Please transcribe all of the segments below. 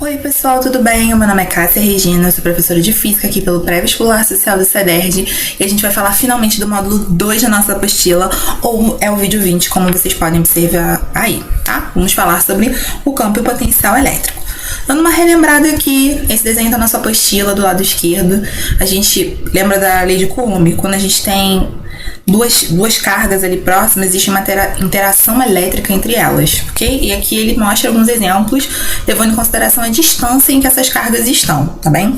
Oi pessoal, tudo bem? Meu nome é Cássia Regina, eu sou professora de Física aqui pelo Pré-Vestibular Social do CEDERJ e a gente vai falar finalmente do módulo 2 da nossa apostila, ou é o vídeo 20, como vocês podem observar aí, tá? Vamos falar sobre o campo e o potencial elétrico. Dando uma relembrada aqui, esse desenho da nossa apostila do lado esquerdo, a gente lembra da lei de Coulomb, quando a gente tem duas cargas ali próximas, existe uma interação elétrica entre elas, ok? E aqui ele mostra alguns exemplos, levando em consideração a distância em que essas cargas estão, tá bem?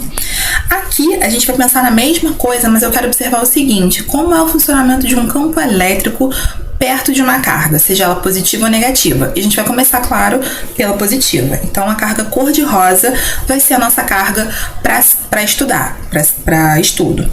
Aqui a gente vai pensar na mesma coisa, mas eu quero observar o seguinte: como é o funcionamento de um campo elétrico perto de uma carga, seja ela positiva ou negativa. E a gente vai começar, claro, pela positiva. Então, a carga cor-de-rosa vai ser a nossa carga para estudar, para estudo.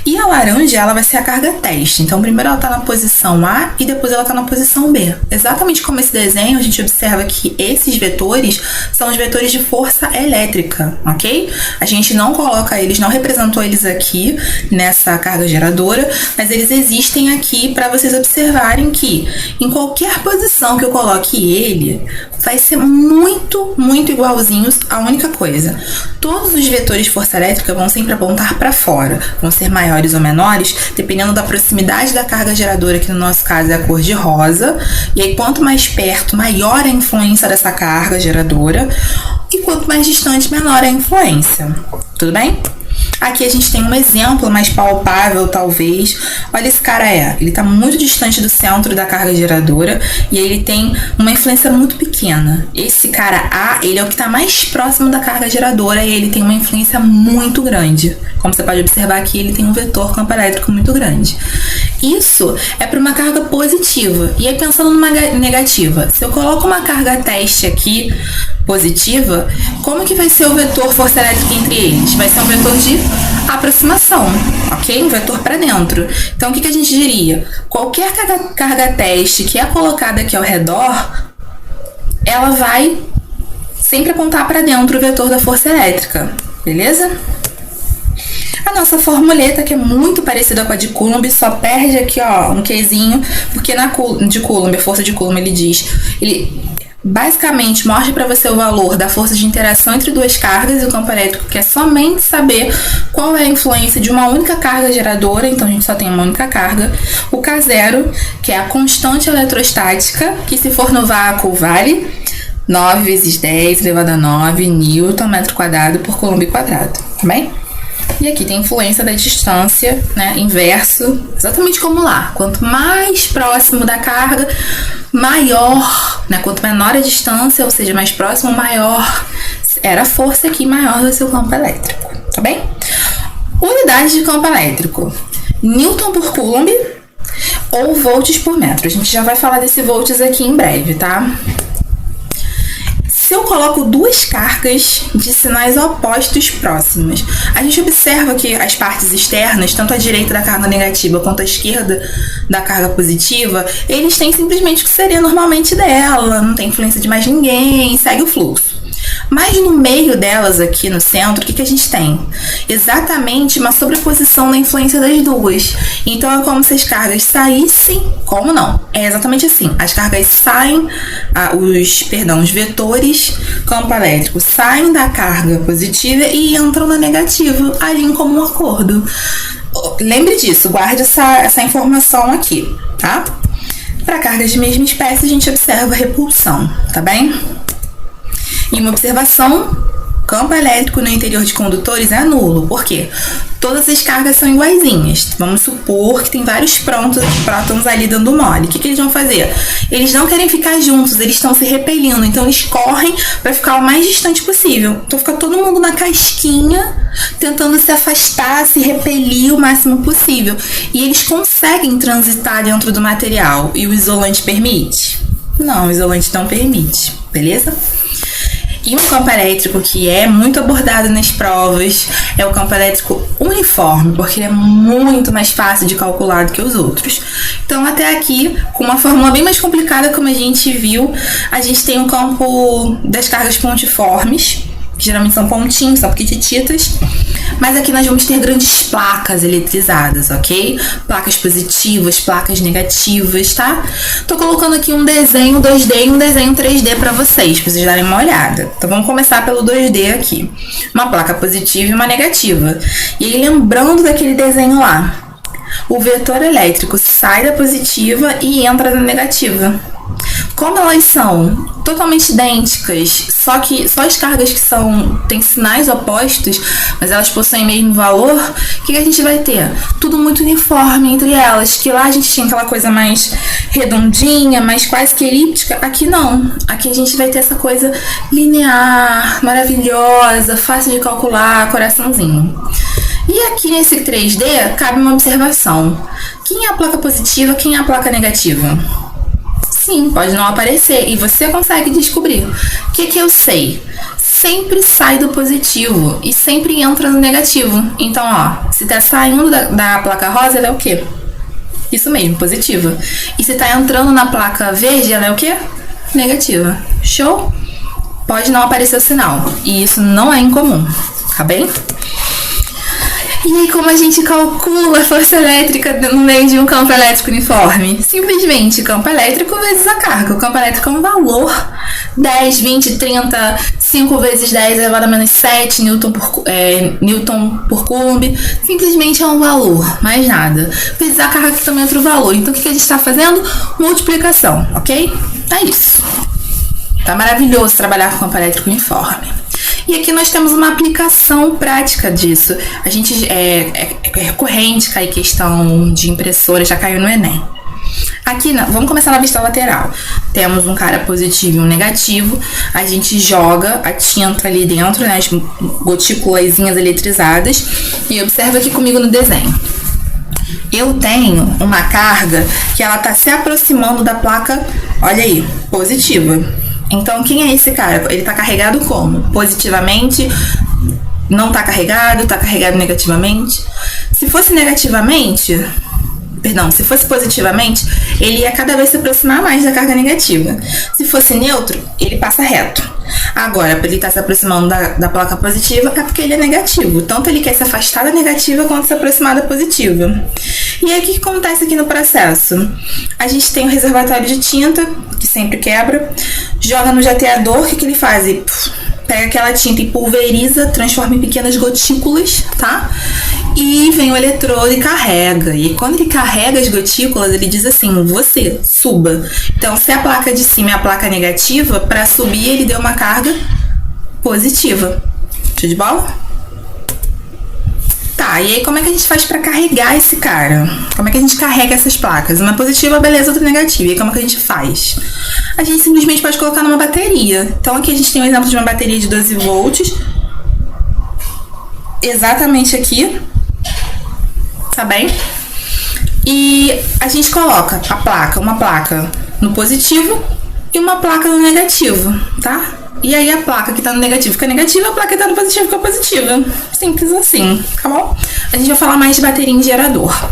E a laranja, ela vai ser a carga teste. Então, primeiro ela está na posição A e depois ela está na posição B. Exatamente como esse desenho, a gente observa que esses vetores são os vetores de força elétrica, ok? A gente não coloca eles, não representou eles aqui nessa carga geradora, mas eles existem aqui para vocês observarem que em qualquer posição que eu coloque ele, vai ser muito igualzinhos. A única coisa, todos os vetores de força elétrica vão sempre apontar para fora, vão ser maiores ou menores, dependendo da proximidade da carga geradora, que no nosso caso é a cor de rosa, e aí quanto mais perto, maior a influência dessa carga geradora, e quanto mais distante, menor a influência. Tudo bem? Aqui a gente tem um exemplo mais palpável, talvez. Olha esse cara ele está muito distante do centro da carga geradora e ele tem uma influência muito pequena. Esse cara A, ele é o que está mais próximo da carga geradora e ele tem uma influência muito grande. Como você pode observar aqui, ele tem um vetor campo elétrico muito grande. Isso é para uma carga positiva. E aí, pensando numa negativa, se eu coloco uma carga teste aqui, positiva, como que vai ser o vetor força elétrica entre eles? Vai ser um vetor de aproximação, ok? Um vetor para dentro. Então, o que a gente diria? Qualquer carga teste que é colocada aqui ao redor, ela vai sempre apontar para dentro o vetor da força elétrica, beleza? A nossa formuleta, que é muito parecida com a de Coulomb, só perde aqui, ó, um quezinho, porque de Coulomb, a força de Coulomb, ele basicamente mostra para você o valor da força de interação entre duas cargas, e o campo elétrico quer somente saber qual é a influência de uma única carga geradora, então a gente só tem uma única carga. O K0, que é a constante eletrostática, que se for no vácuo vale 9 vezes 10 elevado a 9 Newton metro quadrado por Coulomb quadrado, tá bem? E aqui tem a influência da distância, né, inverso, exatamente como lá. Quanto mais próximo da carga, maior, né, quanto menor a distância, ou seja, mais próximo, maior era a força aqui, maior vai ser o campo elétrico, tá bem? Unidade de campo elétrico: Newton por Coulomb ou volts por metro. A gente já vai falar desse volts aqui em breve, tá? Se eu coloco duas cargas de sinais opostos próximos, a gente observa que as partes externas, tanto a direita da carga negativa quanto a esquerda da carga positiva, eles têm simplesmente o que seria normalmente dela, não tem influência de mais ninguém, segue o fluxo. Mas no meio delas, aqui no centro, o que a gente tem? Exatamente uma sobreposição da influência das duas. Então é como se as cargas saíssem. Como não? É exatamente assim. As cargas saem, os vetores campo elétrico saem da carga positiva e entram na negativa, ali em comum acordo. Lembre disso, guarde essa informação aqui, tá? Para cargas de mesma espécie, a gente observa a repulsão, tá bem? E uma observação: campo elétrico no interior de condutores é nulo. Por quê? Todas as cargas são iguaizinhas. Vamos supor que tem vários prótons ali dando mole. O que eles vão fazer? Eles não querem ficar juntos, eles estão se repelindo. Então, eles correm para ficar o mais distante possível. Então, fica todo mundo na casquinha, tentando se afastar, se repelir o máximo possível. E eles conseguem transitar dentro do material. E o isolante permite? Não, o isolante não permite. Beleza? E um campo elétrico que é muito abordado nas provas é o campo elétrico uniforme, porque ele é muito mais fácil de calcular do que os outros. Então, até aqui, com uma fórmula bem mais complicada, como a gente viu, a gente tem o campo das cargas pontiformes, que geralmente são pontinhos, são pequitititas. Mas aqui nós vamos ter grandes placas eletrizadas, ok? Placas positivas, placas negativas, tá? Tô colocando aqui um desenho 2D e um desenho 3D pra vocês darem uma olhada. Então vamos começar pelo 2D aqui. Uma placa positiva e uma negativa. E aí lembrando daquele desenho lá, o vetor elétrico sai da positiva e entra na negativa. Como elas são totalmente idênticas, só as cargas que têm sinais opostos, mas elas possuem o mesmo valor, o que a gente vai ter? Tudo muito uniforme entre elas, que lá a gente tinha aquela coisa mais redondinha, mais quase que elíptica, aqui não. Aqui a gente vai ter essa coisa linear, maravilhosa, fácil de calcular, coraçãozinho. E aqui nesse 3D cabe uma observação. Quem é a placa positiva, quem é a placa negativa? Sim, pode não aparecer e você consegue descobrir. O que eu sei? Sempre sai do positivo e sempre entra no negativo. Então, ó, se tá saindo da placa rosa, ela é o quê? Isso mesmo, positiva. E se tá entrando na placa verde, ela é o quê? Negativa. Show? Pode não aparecer o sinal. E isso não é incomum, tá bem? E aí, como a gente calcula a força elétrica no meio de um campo elétrico uniforme? Simplesmente, campo elétrico vezes a carga. O campo elétrico é um valor. 10, 20, 30, 5 vezes 10 elevado a menos 7 Newton por Coulomb. Simplesmente é um valor, mais nada. Vezes a carga que também é outro valor. Então, o que a gente está fazendo? Multiplicação, ok? É isso. Tá maravilhoso trabalhar com campo elétrico uniforme. E aqui nós temos uma aplicação prática disso. A gente é recorrente cair questão de impressora, já caiu no Enem. Aqui, vamos começar na vista lateral. Temos um cara positivo e um negativo. A gente joga a tinta ali dentro, né, as gotículazinhas eletrizadas. E observa aqui comigo no desenho. Eu tenho uma carga que ela está se aproximando da placa, olha aí, positiva. Então, quem é esse cara? Ele tá carregado como? Positivamente? Não tá carregado? Tá carregado negativamente? Se fosse positivamente, ele ia cada vez se aproximar mais da carga negativa. Se fosse neutro, ele passa reto. Agora, para ele estar se aproximando da placa positiva, é porque ele é negativo. Tanto ele quer se afastar da negativa quanto se aproximar da positiva. E aí, o que acontece aqui no processo? A gente tem um reservatório de tinta, que sempre quebra, joga no jateador, o que ele faz? Ele pega aquela tinta e pulveriza, transforma em pequenas gotículas, tá? E vem o eletrodo e carrega. E quando ele carrega as gotículas, ele diz assim, você, suba. Então, se a placa de cima é a placa negativa, para subir ele deu uma carga positiva. Show de bola? Tá, e aí como é que a gente faz para carregar esse cara? Como é que a gente carrega essas placas? Uma positiva, beleza, outra negativa. E como é que a gente faz? A gente simplesmente pode colocar numa bateria. Então aqui a gente tem um exemplo de uma bateria de 12 volts. Exatamente aqui. Tá bem? E a gente coloca uma placa no positivo e uma placa no negativo, tá? E aí a placa que tá no negativo fica negativa, a placa que tá no positivo fica positiva. Simples assim, tá bom? A gente vai falar mais de bateria em gerador.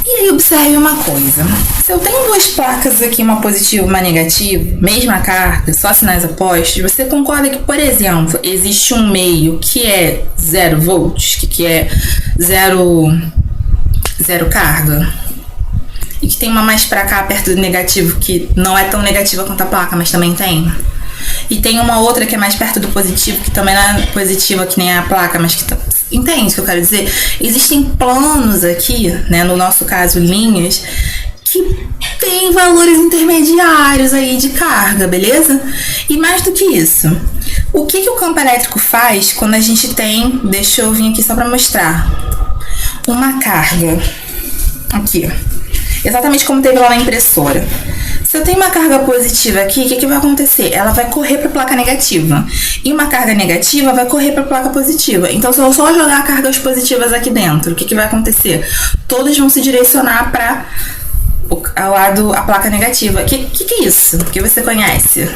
E aí observe uma coisa. Se eu tenho duas placas aqui, uma positiva e uma negativa, mesma carga, só sinais opostos, você concorda que, por exemplo, existe um meio que é 0 volts, que é zero carga? E que tem uma mais pra cá, perto do negativo, que não é tão negativa quanto a placa, mas também tem? E tem uma outra que é mais perto do positivo, que também não é positiva que nem a placa, mas que... Entende o que eu quero dizer? Existem planos aqui, né, no nosso caso, linhas, que tem valores intermediários aí de carga, beleza? E mais do que isso, o que o campo elétrico faz quando a gente tem... Deixa eu vir aqui só pra mostrar. Uma carga. Aqui. Exatamente como teve lá na impressora. Se eu tenho uma carga positiva aqui, o que vai acontecer? Ela vai correr para a placa negativa. E uma carga negativa vai correr para a placa positiva. Então, se eu só jogar cargas positivas aqui dentro, o que vai acontecer? Todas vão se direcionar para ao lado a placa negativa. O que é isso? Que você conhece?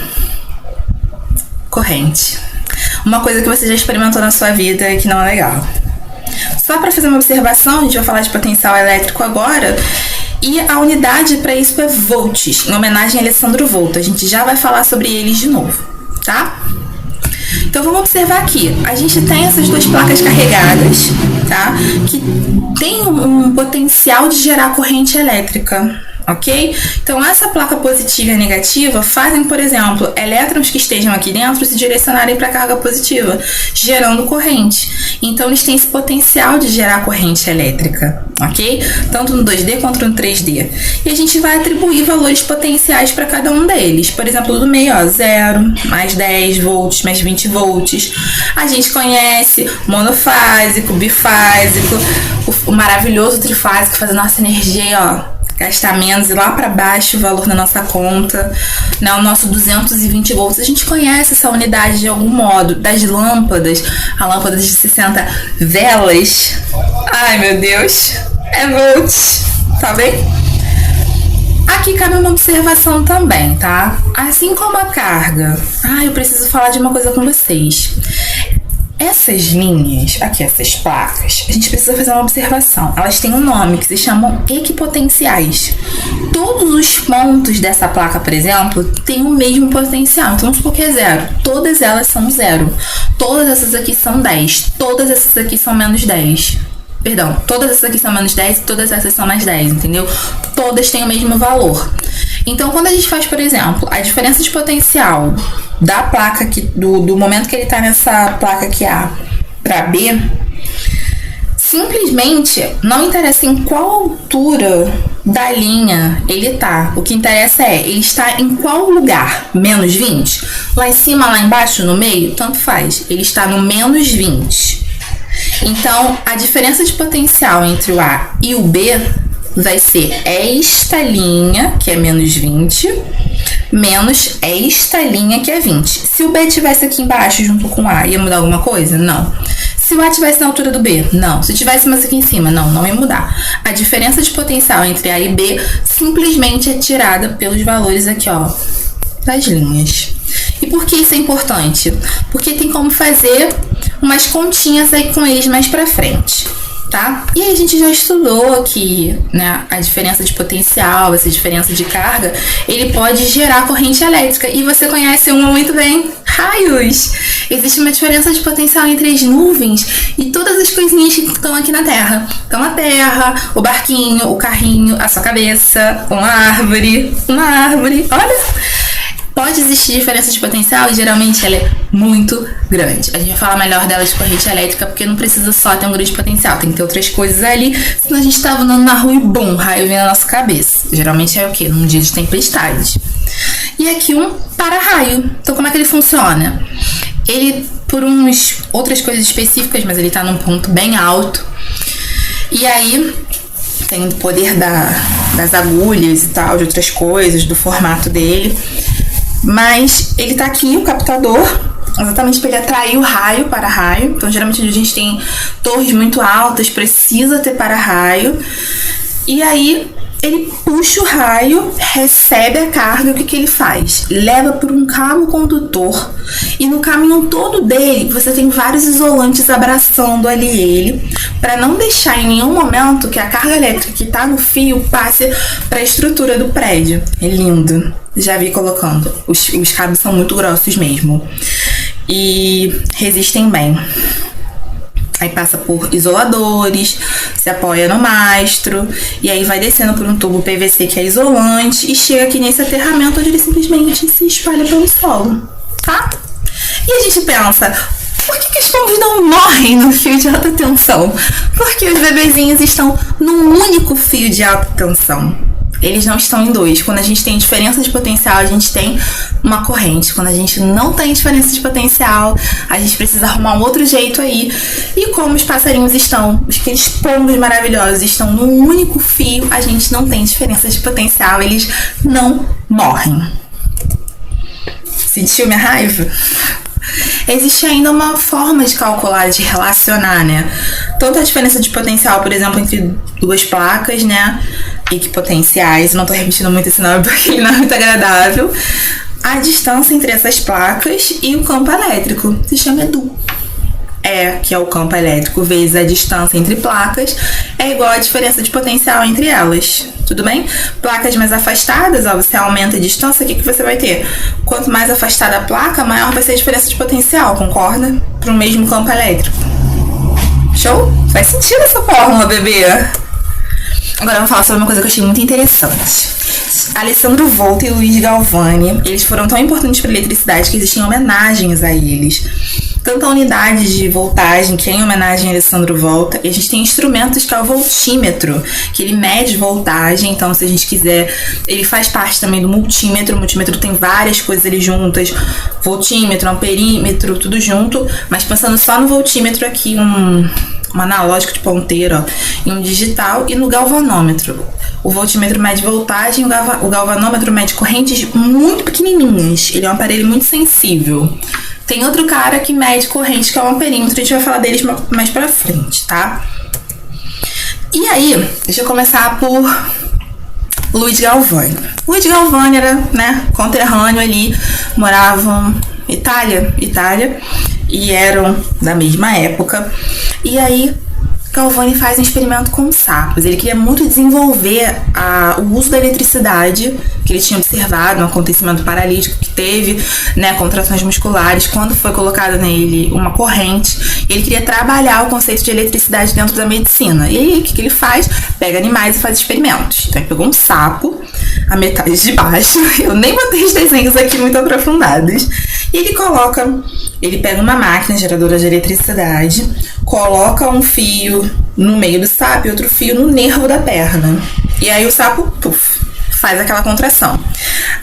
Corrente. Uma coisa que você já experimentou na sua vida e que não é legal. Só para fazer uma observação, a gente vai falar de potencial elétrico agora. E a unidade para isso é volts, em homenagem a Alessandro Volta. A gente já vai falar sobre eles de novo, tá? Então vamos observar aqui, a gente tem essas duas placas carregadas, tá? Que tem um potencial de gerar corrente elétrica, ok? Então essa placa positiva e negativa fazem, por exemplo, elétrons que estejam aqui dentro se direcionarem para a carga positiva, gerando corrente. Então eles têm esse potencial de gerar corrente elétrica, ok? Tanto no 2D quanto no 3D. E a gente vai atribuir valores potenciais para cada um deles. Por exemplo, do meio, ó, 0, mais 10 volts, mais 20 volts. A gente conhece monofásico, bifásico, o maravilhoso trifásico, que faz a nossa energia, ó, gastar menos e lá para baixo o valor na nossa conta, né? O nosso 220 volts, a gente conhece essa unidade de algum modo. Das lâmpadas, a lâmpada de 60 velas, ai meu Deus, é volts, tá bem? Aqui cabe uma observação também, tá? Assim como a carga, eu preciso falar de uma coisa com vocês. Essas linhas, aqui essas placas, a gente precisa fazer uma observação. Elas têm um nome que se chamam equipotenciais. Todos os pontos dessa placa, por exemplo, têm o mesmo potencial. Então vamos supor que é 0. Todas elas são 0. Todas essas aqui são 10. Todas essas aqui são menos 10. Perdão, todas essas aqui são menos 10 e todas essas são mais 10, entendeu? Todas têm o mesmo valor. Então, quando a gente faz, por exemplo, a diferença de potencial da placa aqui, do momento que ele está nessa placa aqui A para B, simplesmente não interessa em qual altura da linha ele tá. O que interessa é, ele está em qual lugar? Menos 20? Lá em cima, lá embaixo, no meio? Tanto faz. Ele está no menos 20. Então, a diferença de potencial entre o A e o B vai ser esta linha, que é menos 20, menos esta linha, que é 20. Se o B estivesse aqui embaixo, junto com o A, ia mudar alguma coisa? Não. Se o A estivesse na altura do B? Não. Se tivesse mais aqui em cima? Não, não ia mudar. A diferença de potencial entre A e B simplesmente é tirada pelos valores aqui, ó, das linhas. E por que isso é importante? Porque tem como fazer umas continhas aí com eles mais pra frente, tá? E aí a gente já estudou que, né, a diferença de potencial, essa diferença de carga, ele pode gerar corrente elétrica. E você conhece uma muito bem, raios. Existe uma diferença de potencial entre as nuvens e todas as coisinhas que estão aqui na Terra. Então a Terra, o barquinho, o carrinho, a sua cabeça, uma árvore, olha... Pode existir diferença de potencial e geralmente ela é muito grande. A gente vai falar melhor dela de corrente elétrica porque não precisa só ter um grande potencial, tem que ter outras coisas ali, senão a gente tá andando na rua e bum, raio vem na nossa cabeça. Geralmente é o quê? Num dia de tempestade. E aqui um para-raio. Então como é que ele funciona? Ele, por outras coisas específicas, mas ele tá num ponto bem alto. E aí... tem o poder das agulhas e tal, de outras coisas, do formato dele. Mas ele tá aqui, o captador, exatamente para ele atrair o raio, para-raio. Então, geralmente, a gente tem torres muito altas, precisa ter para-raio. E aí, ele puxa o raio, recebe a carga, e o que ele faz? Leva por um cabo condutor. E no caminho todo dele, você tem vários isolantes abraçando ali ele, para não deixar em nenhum momento que a carga elétrica que está no fio passe para a estrutura do prédio. É lindo. Já vi colocando. Os cabos são muito grossos mesmo. E resistem bem. Aí passa por isoladores, se apoia no mastro, e aí vai descendo por um tubo PVC que é isolante, e chega aqui nesse aterramento onde ele simplesmente se espalha pelo solo, tá? E a gente pensa, por que os pombos não morrem no fio de alta tensão? Porque os bebezinhos estão num único fio de alta tensão. Eles não estão em dois. Quando a gente tem diferença de potencial, a gente tem uma corrente. Quando a gente não tem diferença de potencial, a gente precisa arrumar um outro jeito aí. E como os passarinhos estão, aqueles pombos maravilhosos estão num único fio, a gente não tem diferença de potencial, eles não morrem. Sentiu minha raiva? Existe ainda uma forma de calcular, de relacionar, né? Tanto a diferença de potencial, por exemplo, entre duas placas, né? Equipotenciais, não tô repetindo muito esse nome porque ele não é muito agradável. A distância entre essas placas e o campo elétrico se chama EDU. E, que é o campo elétrico, vezes a distância entre placas, é igual à diferença de potencial entre elas. Tudo bem? Placas mais afastadas, ó, você aumenta a distância, o que você vai ter? Quanto mais afastada a placa, maior vai ser a diferença de potencial, concorda? Para o mesmo campo elétrico. Show? Faz sentido essa fórmula, bebê? Agora vamos falar sobre uma coisa que eu achei muito interessante. Alessandro Volta e Luiz Galvani, eles foram tão importantes para a eletricidade que existiam homenagens a eles. Tanto a unidade de voltagem, que é em homenagem a Alessandro Volta, e a gente tem instrumentos que é o voltímetro, que ele mede voltagem, então se a gente quiser, ele faz parte também do multímetro. O multímetro tem várias coisas ali juntas, voltímetro, amperímetro, tudo junto, mas pensando só no voltímetro aqui, um analógico de ponteiro, ó, e um digital, e no galvanômetro. O voltímetro mede voltagem, o galvanômetro mede correntes muito pequenininhas, ele é um aparelho muito sensível. Tem outro cara que mede corrente, que é o amperímetro, a gente vai falar deles mais pra frente, tá? E aí, deixa eu começar por Luiz Galvani. Luiz Galvani era, né, conterrâneo ali, moravam Itália, e eram da mesma época. E aí, Galvani faz um experimento com sapos. Ele queria muito desenvolver o uso da eletricidade, que ele tinha observado, um acontecimento paralítico que teve, né, contrações musculares, quando foi colocada nele uma corrente. Ele queria trabalhar o conceito de eletricidade dentro da medicina. E aí, o que ele faz? Pega animais e faz experimentos. Então, ele pegou um sapo, a metade de baixo. Eu nem botei os desenhos aqui muito aprofundados. E ele pega uma máquina geradora de eletricidade, coloca um fio no meio do sapo e outro fio no nervo da perna. E aí o sapo, faz aquela contração.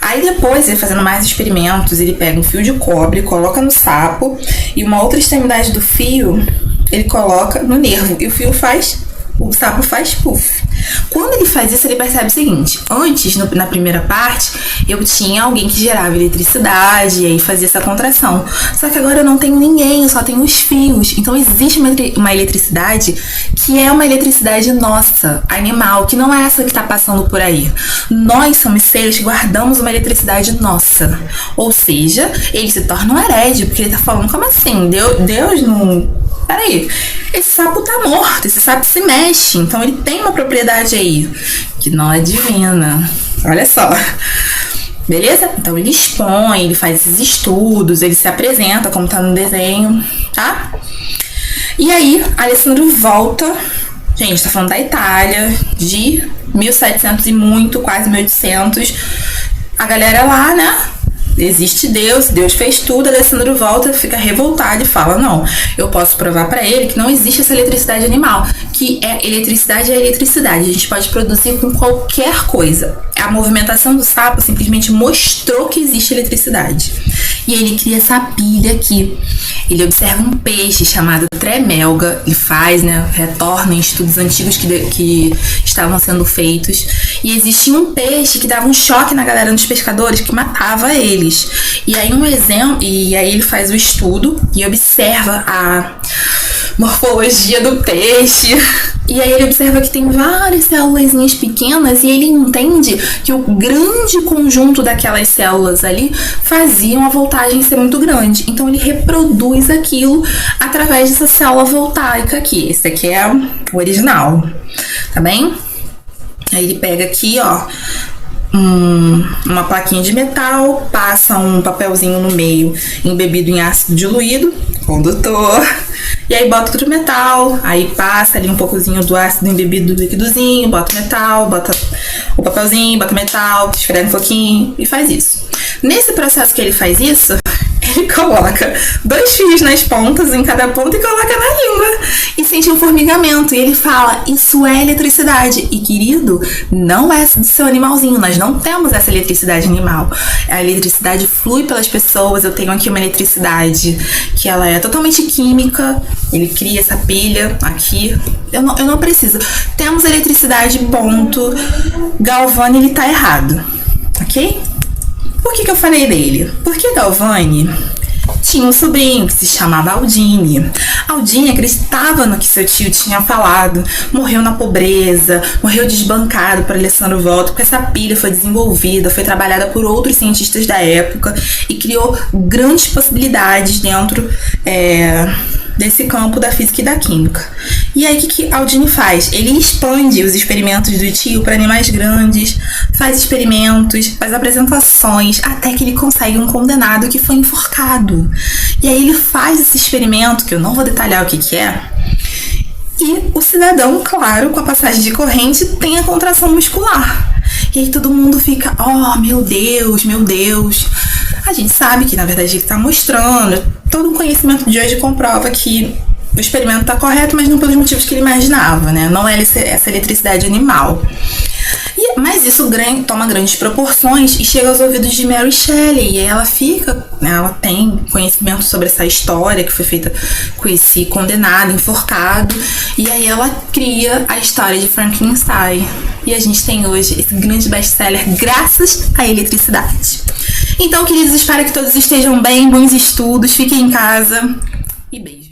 Aí depois, ele fazendo mais experimentos, ele pega um fio de cobre, coloca no sapo e uma outra extremidade do fio ele coloca no nervo e o sapo faz puff. Quando ele faz isso, ele percebe o seguinte: antes, na primeira parte, eu tinha alguém que gerava eletricidade e aí fazia essa contração. Só que agora eu não tenho ninguém, eu só tenho os fios. Então existe uma eletricidade que é uma eletricidade nossa, animal, que não é essa que está passando por aí. Nós somos seres que guardamos uma eletricidade nossa. Ou seja, ele se torna um herege, porque ele está falando, como assim? Deus não... Peraí, esse sapo tá morto, esse sapo se mexe, então ele tem uma propriedade aí que não é divina. Olha só. Beleza? Então ele expõe, ele faz esses estudos, ele se apresenta como tá no desenho, tá? E aí, Alessandro Volta, gente, tá falando da Itália, de 1700 e muito, quase 1800. A galera lá, né? Existe Deus fez tudo. Alessandro Volta fica revoltado e fala: não, eu posso provar pra ele que não existe essa eletricidade animal, que eletricidade é eletricidade, a gente pode produzir com qualquer coisa. A movimentação do sapo simplesmente mostrou que existe eletricidade. E ele cria essa pilha aqui. Ele observa um peixe chamado tremelga, ele faz, né, retorna em estudos antigos que estavam sendo feitos, e existia um peixe que dava um choque na galera dos pescadores que matava eles. E aí ele faz o estudo e observa a morfologia do peixe. E aí ele observa que tem várias células pequenas e ele entende que o grande conjunto daquelas células ali faziam a voltagem ser muito grande. Então ele reproduz aquilo através dessa célula voltaica aqui. Esse aqui é o original, tá bem? Aí ele pega aqui, ó, uma plaquinha de metal, passa um papelzinho no meio embebido em ácido diluído, condutor, e aí bota outro metal, aí passa ali um poucozinho do ácido embebido do líquidozinho, bota o metal, bota o papelzinho, bota o metal, esfrega um pouquinho e faz isso. Nesse processo que ele faz isso, ele coloca 2 fios nas pontas, em cada ponta, e coloca na língua. E sente um formigamento. E ele fala: isso é eletricidade. E, querido, não é do seu animalzinho. Nós não temos essa eletricidade animal. A eletricidade flui pelas pessoas. Eu tenho aqui uma eletricidade que ela é totalmente química. Ele cria essa pilha aqui. Eu não preciso. Temos eletricidade, ponto. Galvani, ele tá errado. Ok? Por que eu falei dele? Porque Galvani tinha um sobrinho que se chamava Aldini. Aldini acreditava no que seu tio tinha falado, morreu na pobreza, morreu desbancado por Alessandro Volta, porque essa pilha foi desenvolvida, foi trabalhada por outros cientistas da época e criou grandes possibilidades dentro desse campo da física e da química. E aí, o que Aldini faz? Ele expande os experimentos do tio para animais grandes, faz experimentos, faz apresentações, até que ele consegue um condenado que foi enforcado. E aí ele faz esse experimento, que eu não vou detalhar o que é, e o cidadão, claro, com a passagem de corrente, tem a contração muscular. E aí todo mundo fica, oh, meu Deus, meu Deus. A gente sabe que, na verdade, ele está mostrando. Todo o conhecimento de hoje comprova que o experimento está correto, mas não pelos motivos que ele imaginava, né? Não é essa eletricidade animal. Mas isso toma grandes proporções e chega aos ouvidos de Mary Shelley. E aí ela tem conhecimento sobre essa história que foi feita com esse condenado, enforcado. E aí ela cria a história de Frankenstein. E a gente tem hoje esse grande best-seller graças à eletricidade. Então, queridos, espero que todos estejam bem, bons estudos, fiquem em casa e beijo.